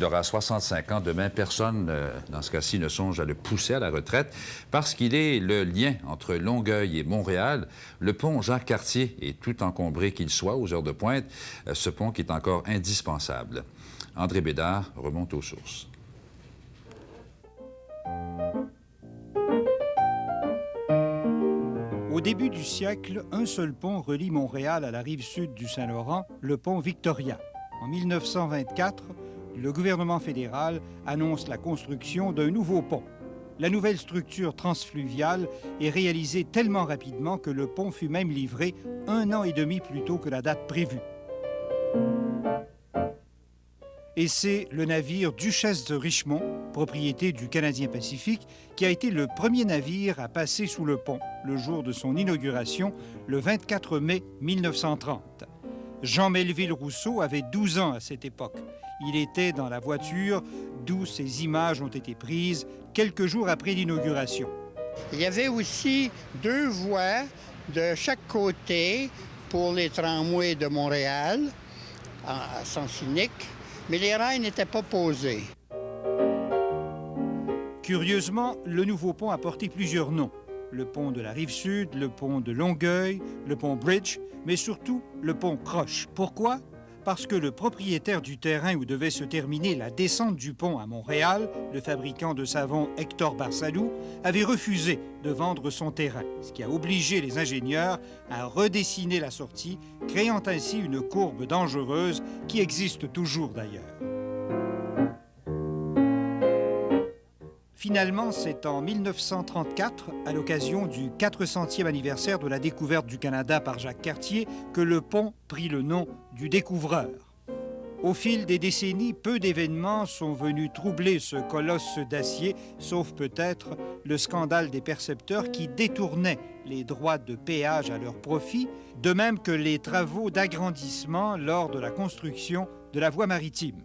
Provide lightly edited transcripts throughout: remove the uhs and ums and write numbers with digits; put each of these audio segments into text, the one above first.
il aura 65 ans demain, personne, dans ce cas-ci, ne songe à le pousser à la retraite parce qu'il est le lien entre Longueuil et Montréal. Le pont Jacques-Cartier est tout encombré qu'il soit aux heures de pointe, ce pont qui est encore indispensable. André Bédard remonte aux sources. Au début du siècle, un seul pont relie Montréal à la rive sud du Saint-Laurent, le pont Victoria. En 1924, le gouvernement fédéral annonce la construction d'un nouveau pont. La nouvelle structure transfluviale est réalisée tellement rapidement que le pont fut même livré 1 an et demi plus tôt que la date prévue. Et c'est le navire Duchesse de Richmond, propriété du Canadien Pacifique, qui a été le premier navire à passer sous le pont, le jour de son inauguration, le 24 mai 1930. Jean Melville Rousseau avait 12 ans à cette époque. Il était dans la voiture d'où ces images ont été prises quelques jours après l'inauguration. Il y avait aussi 2 voies de chaque côté pour les tramways de Montréal, à sens unique, mais les rails n'étaient pas posés. Curieusement, le nouveau pont a porté plusieurs noms. Le pont de la Rive-Sud, le pont de Longueuil, le pont Bridge, mais surtout le pont Croche. Pourquoi? Parce que le propriétaire du terrain où devait se terminer la descente du pont à Montréal, le fabricant de savon Hector Barsalou, avait refusé de vendre son terrain, ce qui a obligé les ingénieurs à redessiner la sortie, créant ainsi une courbe dangereuse qui existe toujours d'ailleurs. Finalement, c'est en 1934, à l'occasion du 400e anniversaire de la découverte du Canada par Jacques Cartier, que le pont prit le nom du découvreur. Au fil des décennies, peu d'événements sont venus troubler ce colosse d'acier, sauf peut-être le scandale des percepteurs qui détournaient les droits de péage à leur profit, de même que les travaux d'agrandissement lors de la construction de la voie maritime.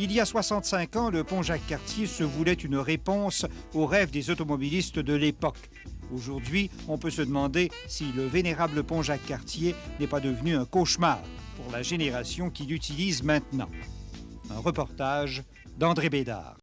Il y a 65 ans, le pont Jacques-Cartier se voulait une réponse aux rêves des automobilistes de l'époque. Aujourd'hui, on peut se demander si le vénérable pont Jacques-Cartier n'est pas devenu un cauchemar pour la génération qui l'utilise maintenant. Un reportage d'André Bédard.